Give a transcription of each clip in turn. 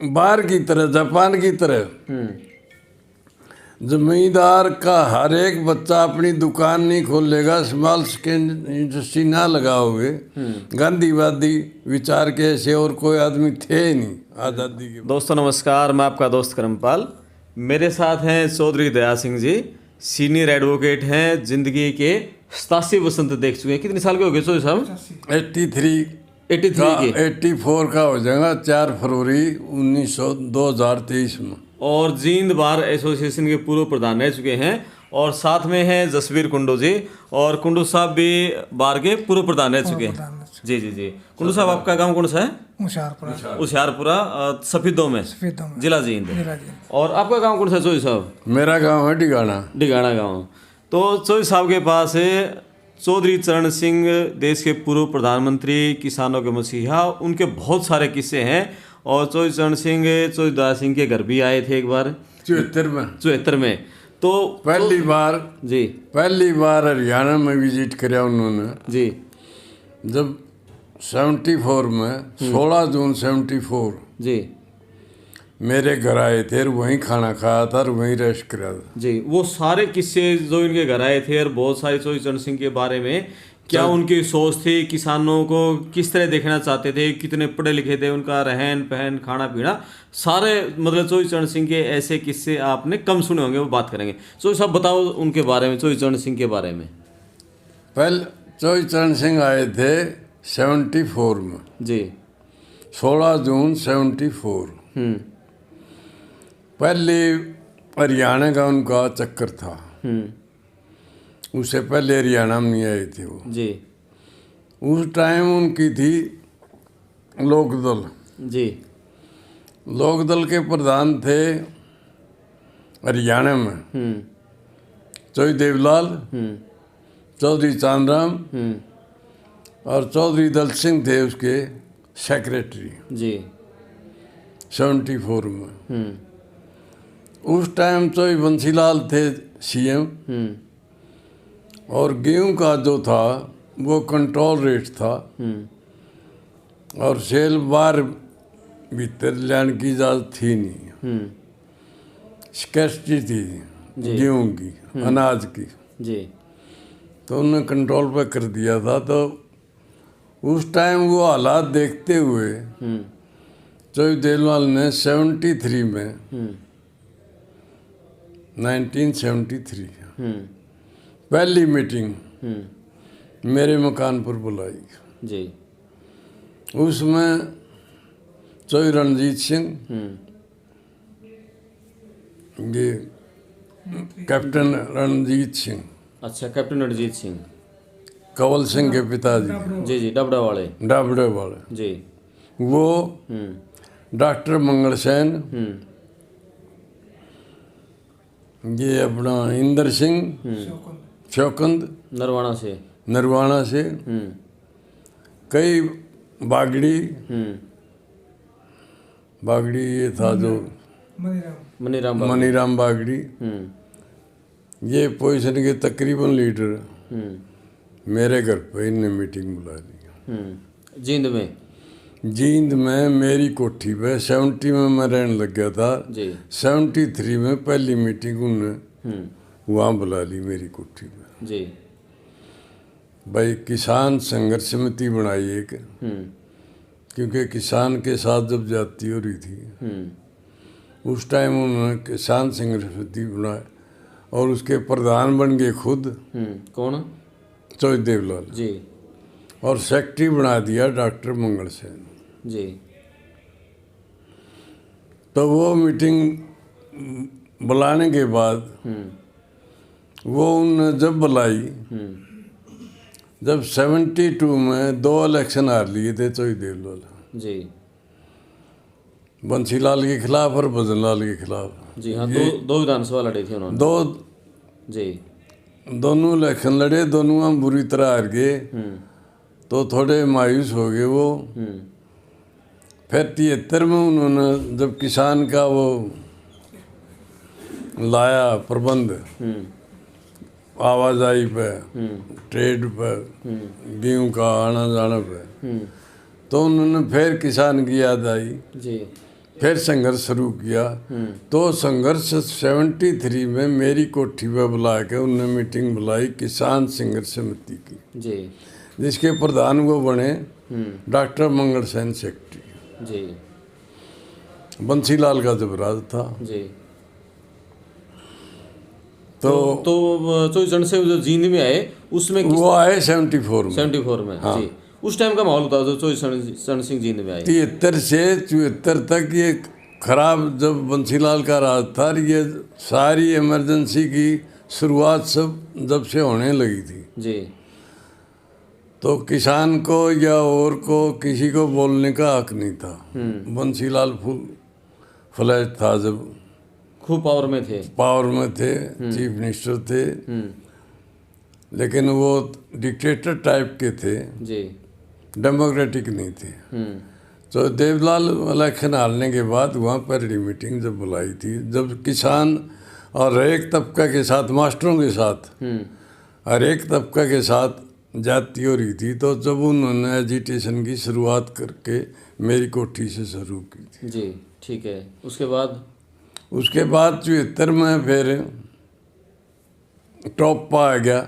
बाहर की तरह, जापान की तरह जमींदार का हर एक बच्चा अपनी दुकान नहीं खोलेगा, स्मॉल स्केल इंडस्ट्री ना लगाओगे। गांधीवादी विचार के ऐसे और कोई आदमी थे ही नहीं आज़ादी के। दोस्तों नमस्कार, मैं आपका दोस्त करमपाल। मेरे साथ हैं चौधरी दया सिंह जी, सीनियर एडवोकेट हैं, जिंदगी के 87 वसंत देख चुके हैं। कितने साल के हो गए चौधरी साहब? 83 की 84 का हो जाएगा 4 फरवरी 2023 में। और जींद बार एसोसिएशन के पूर्व प्रधान रह चुके हैं। और साथ में हैं जसवीर कुंडू जी, और कुंडू साहब भी बार के पूर्व प्रधान रह चुके हैं। जी जी जी। कुंडू साहब, आपका गांव कौन सा है? होशियारपुरा, सफीदों में, जिला जींद। और आपका गांव कौन सा है चौधरी साहब? मेरा गांव है डिगाना गांव। तो चौधरी साहब के पास है चौधरी चरण सिंह, देश के पूर्व प्रधानमंत्री, किसानों के मसीहा, उनके बहुत सारे किस्से हैं। और चौधरी चरण सिंह चौधरी दया सिंह के घर भी आए थे एक बार 74 में। तो पहली बार हरियाणा में विजिट किया उन्होंने जी। जब 74 में 16 जून 74 जी मेरे घर आए थे और वहीं खाना खाया था और वहीं रेस्ट करा था जी। वो सारे किस्से जो इनके घर आए थे और बहुत सारे चौधरी चरण सिंह के बारे में, क्या उनकी सोच थी, किसानों को किस तरह देखना चाहते थे, कितने पढ़े लिखे थे, उनका रहन पहन, खाना पीना, सारे मतलब चौधरी चरण सिंह के ऐसे किस्से आपने कम सुने होंगे, वो बात करेंगे। चौधरी साहब बताओ उनके बारे में, चौधरी चरण सिंह के बारे में। पहले चौधरी चरण सिंह आए थे 74 में जी, 16 जून 74। पहले हरियाणा का उनका चक्कर था। उससे पहले हरियाणा में नहीं आए थे वो जी। उस टाइम उनकी थी लोकदल जी। लोकदल के प्रधान थे हरियाणा में चौधरी देवलाल, चौधरी चांदराम और चौधरी दल सिंह थे उसके सेक्रेटरी जी 74 में। उस टाइम चौधरी बंसीलाल थे सीएम, और गेहूं का जो था वो कंट्रोल रेट था, और सेल बार भीतर लाने की इजाज़त थी नहीं। स्कैर्सिटी थी गेहूं की, अनाज की जी। तो उन्होंने कंट्रोल पे कर दिया था। तो उस टाइम वो हालात देखते हुए चौधरी देवलाल ने 73 में 1973 पहली मीटिंग मेरे मकान पर बुलाई जी। उसमें चौधरी रणजीत सिंह, ये कैप्टन रणजीत सिंह, अच्छा, कैप्टन रणजीत सिंह, कंवल सिंह के पिताजी, जी जी, डबडा वाले जी, वो डॉक्टर मंगल सेन, ये अपना इंदर सिंह शौकंद नरवाना से कई बागड़ी ये था जो मनीराम बागड़ी, ये पोजीशन के तकरीबन लीडर मेरे घर पे इनने मीटिंग बुला ली। जींद में मेरी कोठी पे 70 में मैं रहने लग गया था। 73 में पहली मीटिंग उनने वहाँ बुला ली मेरी कोठी पे जी। भाई किसान संघर्ष समिति बनाई एक, क्योंकि किसान के साथ जब जाती हो रही थी उस टाइम उन्होंने किसान संघर्ष समिति बनाई, और उसके प्रधान बन गए खुद। कौन? चौधरी देवलाल जी। और सेक्रेटरी बना दिया डॉक्टर मंगल सेन जी। तो वो मीटिंग बुलाने के बाद वो उन्होंने जब बुलाई, जब 72 में 2 इलेक्शन हार लिए थे चौधरी देवलाल जी, बंसीलाल के खिलाफ और भजनलाल के खिलाफ। जी हाँ, दो विधानसभा लड़े थे उन्होंने। दोनों इलेक्शन लड़े, दोनों हम बुरी तरह हार गए। तो थोड़े मायूस हो गए वो। फिर 73 में उन्होंने जब किसान का वो लाया प्रबंध आवाजाही पे, ट्रेड पे, गेहूँ का आना जाना पे, तो उन्होंने फिर किसान की याद आई जी फिर संघर्ष शुरू किया। तो संघर्ष 73 में मेरी कोठी पर बुला के उन्होंने मीटिंग बुलाई किसान संघर्ष समिति की, जी जिसके प्रधान वो बने डॉक्टर मंगल सेन सेक्रेटरी। जी बंसीलाल का जब राज था। जी। तो चौचरण से जो जींद में आए उसमें वो आए 74 में। 74 में जी। उस टाइम का माहौल बताओ जो चौचरण सिंह जींद में आए। 73 से 74 तक ये खराब जब बंसीलाल का राज था, ये सारी इमरजेंसी की शुरुआत सब जब से होने लगी थी जी। तो किसान को या और को किसी को बोलने का हक नहीं था। बंसीलाल फुल फ्लैश था, जब खूब पावर में थे। चीफ मिनिस्टर थे, लेकिन वो डिक्टेटर टाइप के थे जी, डेमोक्रेटिक नहीं थे। तो देवलाल इलेक्शन हारने के बाद वहाँ पर मीटिंग जब बुलाई थी, जब किसान और एक तबका के साथ, मास्टरों के साथ और एक तबका के साथ जाती हो रही थी, तो जब उन्होंने एजिटेशन की शुरुआत करके मेरी कोठी से शुरू की थी। जी ठीक है। उसके बाद 74 में फिर टॉप पर आ गया,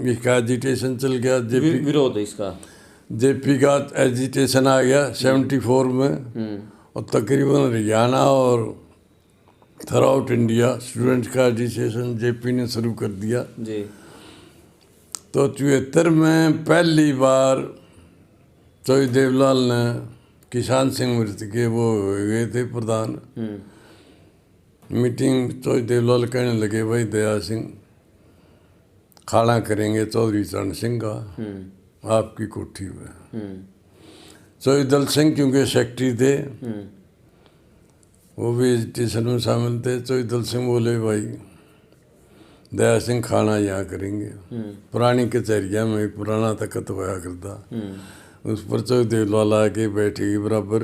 इसका एजिटेशन चल गया। विरोध इसका जेपी का एजिटेशन आ गया 74 में, और तकरीबन हरियाणा और थ्रू आउट इंडिया स्टूडेंट्स का एजिटेशन जेपी ने शुरू कर दिया जी। तो 74 में पहली बार चौधरी देवलाल ने किसान सिंह मृत के वो गए थे प्रधान। मीटिंग चौधरी देवलाल कहने लगे, भाई दया सिंह खाना करेंगे चौधरी चरण सिंह का आपकी कोठी में। चौधरी दल सिंह क्योंकि सेक्रेटरी थे, वो भी एजिटेशन में शामिल थे। चौधरी दल सिंह बोले, भाई दया सिंह खाना यहाँ करेंगे। पुरानी कचहरिया में पुराना तख्त होया करता, उस पर चौधरी देवलाल आके बैठेगी बराबर,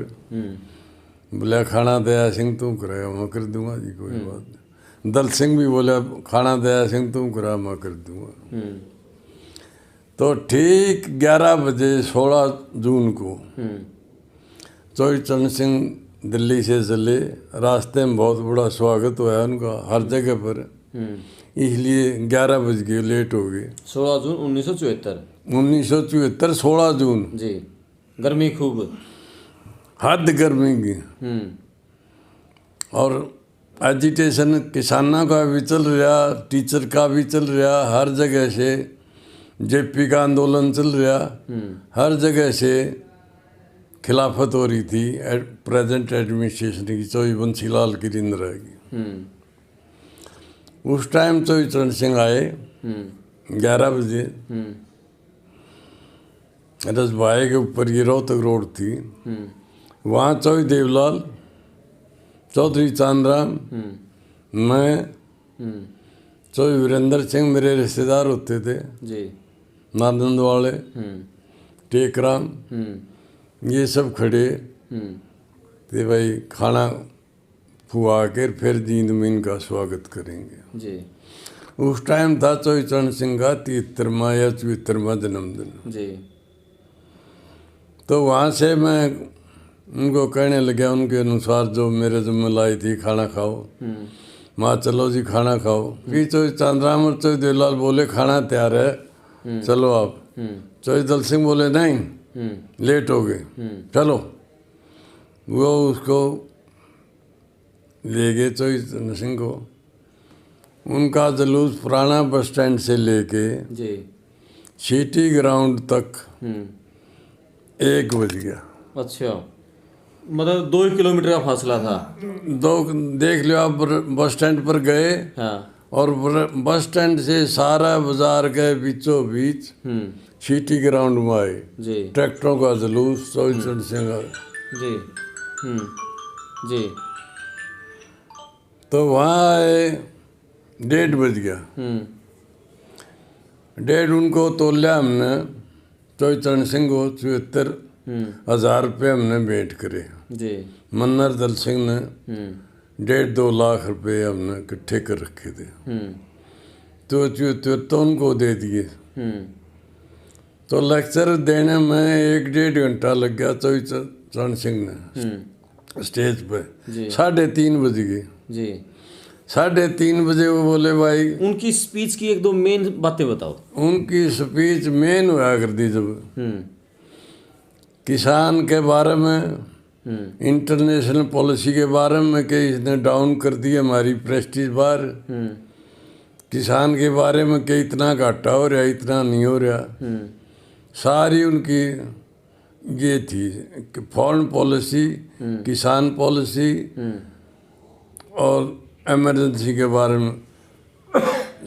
बोला खाना दया सिंह तू कराया, मैं कर दूंगा जी, कोई बात नहीं। दल सिंह भी बोला खाना दया सिंह तू करा, मैं कर दूंगा। तो ठीक 11 बजे 16 जून को चौधरी चरण सिंह दिल्ली से चले। रास्ते में बहुत बड़ा स्वागत हुआ उनका हर जगह पर, इसलिए 11 बज गए, लेट हो गए। 16 जून 1974 16 जून जी। गर्मी खूब, हद गर्मी की। और एजिटेशन किसानों का भी चल रहा, टीचर का भी चल रहा, हर जगह से जेपी का आंदोलन चल रहा, हर जगह से खिलाफत हो रही थी प्रेजेंट एडमिनिस्ट्रेशन की, चौधरी बंसीलाल की इंदिरा की। उस टाइम चौधरी चरण सिंह आए 11 बजे। रसभाई के ऊपर ये रोहतक रोड थी, वहाँ चौधरी देवलाल, चौधरी चांदराम, मैं, चौधरी वीरेंद्र सिंह मेरे रिश्तेदार होते थे जी, नादंद वाले, टेकराम, ये सब खड़े थे। भाई खाना खुआ कर फिर जींद में इनका स्वागत करेंगे जी। उस टाइम था चौधरी चरण सिंह का 73वां या 74वां जन्मदिन जी। तो वहाँ से मैं उनको कहने लगा, उनके अनुसार जो मेरे जिम्मे लाई थी, खाना खाओ। माँ चलो जी खाना खाओ। फिर चौधरी चांदराम और चौधरी देवलाल बोले खाना तैयार है, चलो आप। चौधरी दल सिंह बोले नहीं, लेट हो गए, चलो। वो उसको ले गए चौधरी चरण सिंह को। उनका जुलूस पुराना बस स्टैंड से लेके जी सिटी ग्राउंड तक 1 बज गया। अच्छा, मतलब 2 किलोमीटर का फासला था। देख लो आप, बस स्टैंड पर गए हाँ। और बस स्टैंड से सारा बाजार के बीचों बीच सिटी ग्राउंड में आए जी। ट्रैक्टरों का जुलूस चौधरी चरण सिंह का। जी। जी। तो वहाँ आए 1:30 बज गया। 1:30 उनको तोलिया हमने, चौधरी चरण सिंह को 74,000 रुपये हमने भेंट करे। जी। मन्नर दल सिंह ने 1.5-2 लाख रुपए हमने इकट्ठे कर रखे थे, तो 74 तो उनको दे दिए। तो लेक्चर देने में 1-1.5 घंटा लग गया चौधरी चरण सिंह ने स्टेज जी। पे 3:30 बज गए। जी। 3:30 बजे वो बोले भाई, उनकी स्पीच की एक दो मेन बातें बताओ। उनकी स्पीच मेन हुआ कर दी जब हम्म। किसान के बारे में, इंटरनेशनल पॉलिसी के बारे में कि इसने डाउन कर दी हमारी प्रेस्टीज बार, किसान के बारे में कि इतना घाटा हो रहा इतना नहीं हो रहा, सारी उनकी ये थी कि फॉरेन पॉलिसी, किसान पॉलिसी और इमरजेंसी के बारे में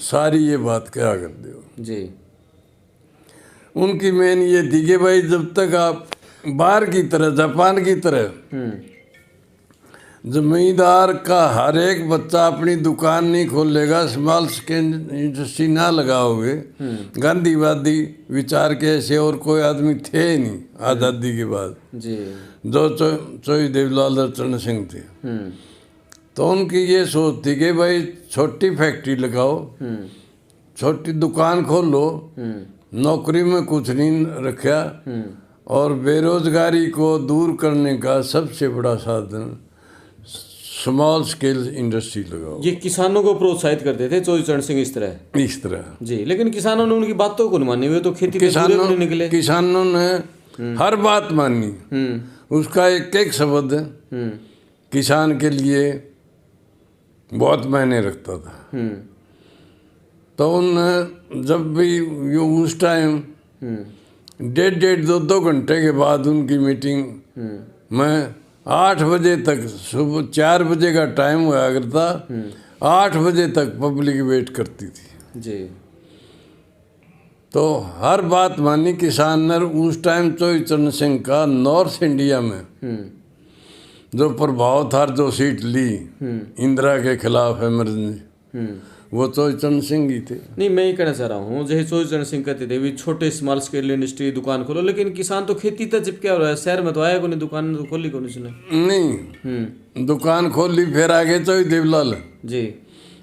सारी ये बात क्या कर दो जी। उनकी मेन ये थी कि भाई जब तक आप बाहर की तरह, जापान की तरह जमींदार का हर एक बच्चा अपनी दुकान नहीं खोलेगा, स्मॉल स्केल इंडस्ट्री ना लगाओगे, गांधीवादी विचार के ऐसे और कोई आदमी थे ही नहीं आज़ादी के बाद जी। जो चोई देवलाल और चरण सिंह थे। तो उनकी ये सोच थी कि भाई छोटी फैक्ट्री लगाओ, छोटी दुकान खोलो, नौकरी में कुछ नहीं रखा, और बेरोजगारी को दूर करने का सबसे बड़ा साधन स्मॉल स्केल इंडस्ट्री लगाओ। ये किसानों को प्रोत्साहित करते थे चोई चरण सिंह इस तरह। जी। लेकिन किसानों ने उनकी बातों को नहीं मानी, हुए तो खेती के पूरे नहीं निकले। किसानों ने हर बात मानी, उसका एक एक शब्द किसान के लिए बहुत मायने रखता था। तो उन जब भी ये उस टाइम 1.5-2 घंटे के बाद उनकी मीटिंग में 8 बजे तक, सुबह 4 बजे का टाइम हुआ करता, 8 बजे तक पब्लिक वेट करती थी। जी। तो हर बात मानी किसान ने। उस टाइम चोई चरण सिंह का नॉर्थ इंडिया में जो प्रभाव था, जो सीट ली इंदिरा के खिलाफ इमरजेंसी, वो चोई चरण सिंह ही थे। नहीं, मैं ये कहना चाह रहा हूँ, जैसे चोई चरण सिंह कहते थे भी छोटे स्मॉल स्केल इंडस्ट्री दुकान खोलो, लेकिन किसान तो खेती तक चिपके हो रहा है, शहर में तो आया को नहीं, दुकान तो खोली को नहीं। नहीं, दुकान खोल ली, फिर आगे चोई देवलाल जी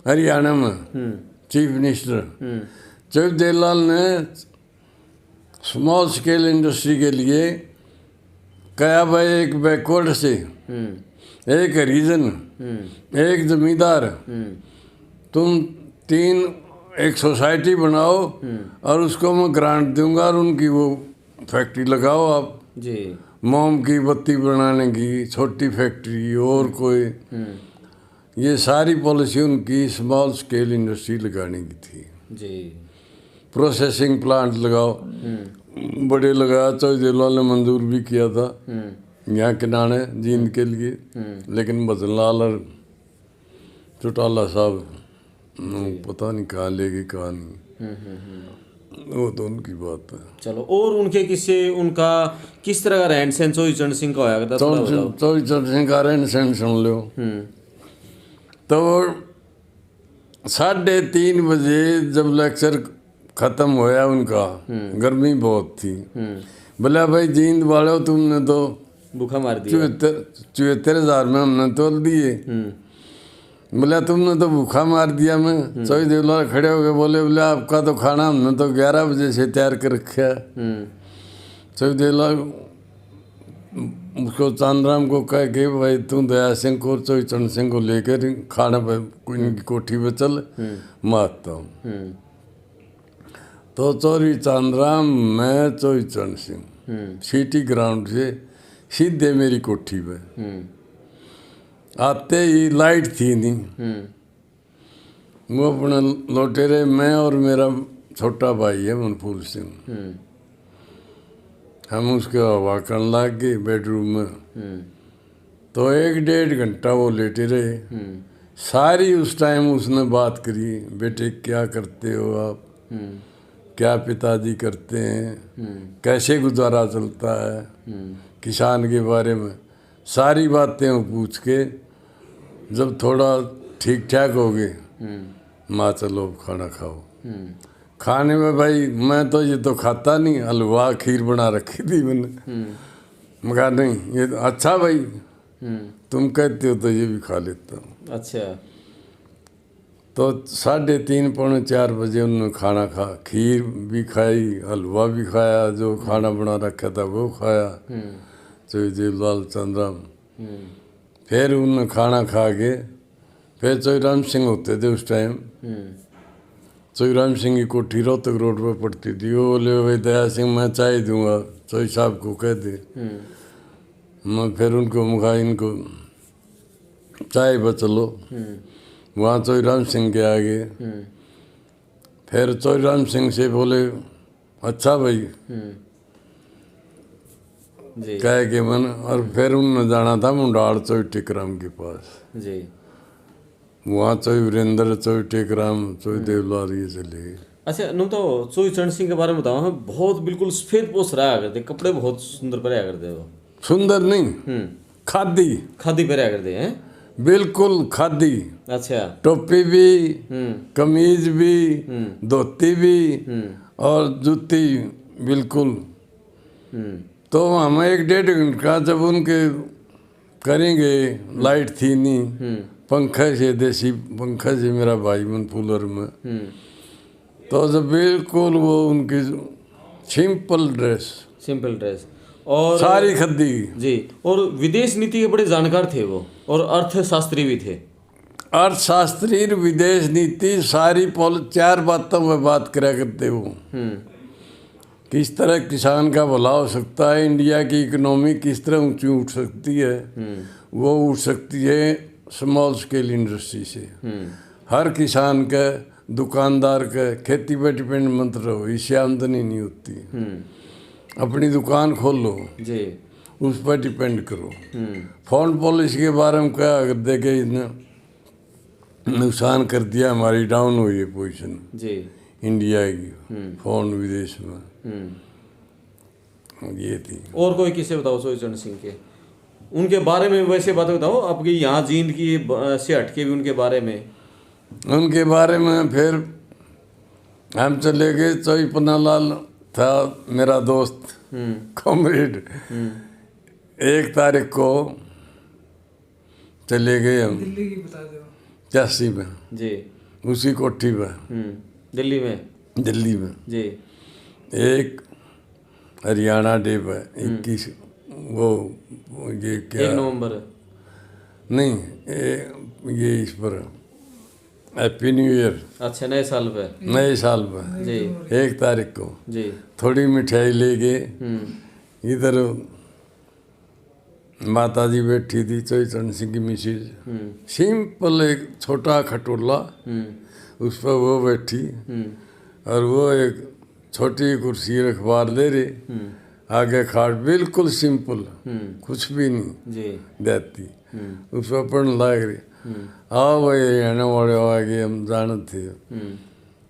हरियाणा में चीफ मिनिस्टर। चोई देवलाल ने स्मॉल स्केल इंडस्ट्री के लिए कहा भाई एक बैकवर्ड से, एक हरिजन, एक जमींदार, तुम एक सोसाइटी बनाओ और उसको मैं ग्रांट दूंगा और उनकी वो फैक्ट्री लगाओ आप जी, मोम की बत्ती बनाने की छोटी फैक्ट्री और कोई, ये सारी पॉलिसी उनकी स्मॉल स्केल इंडस्ट्री लगाने की थी जी। प्रोसेसिंग प्लांट लगाओ, बड़े लगाया, चौधरी देवलाल ने मंजूर भी किया था यहाँ के नाने जींद के लिए, लेकिन भजनलाल और चौटाला साहब पता नहीं कहाँ ले गए कहाँ नहीं, वो तो उनकी बात है। चलो, और उनके किससे, उनका किस तरह का रहन सहन चौधरी चरण सिंह का होया करता? चौधरी चरण सिंह का रहन सहन सुन लो। तो 3:30 बजे जब लेक्चर खत्म होया उनका, गर्मी बहुत थी, बोला भाई जींद वाले तुमने तो भूखा मार दिया, 74,000 में हमने तोल दिए, बोला तुमने तो भूखा मार दिया। मैं चौधरी देवलाल खड़े हो गए, बोले आपका तो खाना हमने तो 11 बजे से तैयार कर रखा। चौधरी देवलाल उसको चांदराम को कह के भाई तू दया सिंह को और चौधरी चरण सिंह को लेकर खाना पे इनकी कोठी पे चल, मारता हूँ। तो चौधरी चांदराम, मैं चौधरी चरण सिंह सिटी ग्राउंड से सीधे मेरी कोठी पे आते ही लाइट थी नहीं, वो अपना लौटेरे, मैं और मेरा छोटा भाई है मनफूल सिंह, हम उसके हवा करने लग गए बेडरूम में। तो 1-1.5 घंटा वो लेटे रहे, सारी उस टाइम उसने बात करी, बेटे क्या करते हो आप, क्या पिताजी करते हैं, कैसे गुजारा चलता है, किसान के बारे में सारी बातें वो पूछ के जब थोड़ा ठीक ठाक हो गए, माँ चलो खाना खाओ। खाने में भाई मैं तो ये तो खाता नहीं, हलवा खीर बना रखी थी मैंने, मैं कहा नहीं ये तो अच्छा भाई, तुम कहते हो तो ये भी खा लेता हूँ। अच्छा। तो 3:30-4 बजे उन्होंने खाना खा, खीर भी खाई, हलवा भी खाया, जो खाना बना रखा था वो खाया। चौधरी देवलाल चंद्राम फिर उन खाना खा के फिर चौराम सिंह होते थे उस टाइम। चौराम सिंह की कोठी रोहतक रोड पर पड़ती थी। वो बोले भाई दया सिंह मैं चाय दूंगा, चौई साहब को कह दे। मैं फिर उनको मुखा इनको चाय पर चलो। वहाँ चौराम सिंह के आगे फिर चौराम सिंह से बोले अच्छा भाई जी कह के मन। और फिर उनने जाना था मुंडाड़ चौई टेकराम के पास। जी। वहाँ चौई वीरेंद्र, चौई टेकराम, चौई देवलाल ये चले गए। अच्छा नु तो चोई चरण सिंह के बारे में बताओ। हमें बहुत बिल्कुल सफेद पोष रहा करते, कपड़े बहुत सुंदर पहना करते वो। सुंदर नहीं, खादी खादी पहना करते हैं। बिल्कुल खादी। अच्छा। टोपी भी, कमीज भी, धोती भी और जूती बिल्कुल। तो हमें 1-1.5 घंटा जब उनके करेंगे, लाइट थी नहीं, पंखा से देसी पंखा से मेरा भाई मन कूलर में। तो जब बिल्कुल वो उनकी सिंपल ड्रेस और सारी खद्दी जी। और विदेश नीति के बड़े जानकार थे वो, और अर्थशास्त्री भी थे। अर्थशास्त्री, विदेश नीति सारी 4 बातों में बात करा करते वो। किस तरह किसान का भला हो सकता है, इंडिया की इकोनॉमी किस तरह ऊंची उठ सकती है। वो उठ सकती है स्मॉल स्केल इंडस्ट्री से। हर किसान का, दुकानदार का खेती पर डिपेंड मत रहो, इससे आमदनी नहीं होती। अपनी दुकान खोलो जी, उस पर डिपेंड करो। फॉरेन पॉलिसी के बारे में क्या अगर देखे इतना नुकसान कर दिया, हमारी डाउन हुई है पोजीशन जी इंडिया की फॉरेन विदेश में। ये थी। और कोई किस्से बताओ चोई चरण सिंह के, उनके बारे में वैसे बात बताओ आपकी यहाँ जींद की से हटके भी उनके बारे में। उनके बारे में फिर हम चले गए। चौई पन्नालाल था मेरा दोस्त, कॉमरेड। 1 तारीख को चले गए हम दिल्ली की बता दो। 84 में जी। उसी कोठी में दिल्ली में जी। एक हरियाणा डे पे 21 वो ये क्या 1 नवंबर नहीं, ये इस पर हैप्पी न्यू ईयर। अच्छा, नए साल पे। नए साल में जी 1 तारीख को जी। थोड़ी मिठाई ले गए। इधर माता जी बैठी थी, चौई चरण सिंह की मिसेज। सिंपल एक छोटा खटोला, उस पर वो बैठी और वो एक छोटी कुर्सी अखबार ले रही, आगे खाट बिल्कुल सिंपल, कुछ भी नहीं जी देती। उस पर पढ़ने लग रही। आओ भाई हरियाणा वाले आगे हम जानते थे।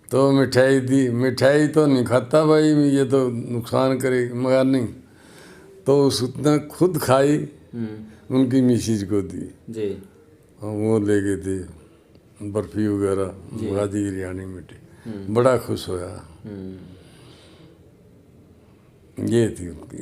तो मिठाई दी। मिठाई तो नहीं खाता भाई, ये तो नुकसान करेगी, मगर नहीं तो उसने खुद खाई, उनकी मिसेज को दी। जी। वो ले गए थे बर्फी वगैरह, गाजी हरियाणी मिठाई, बड़ा खुश होया। ये थी उनकी।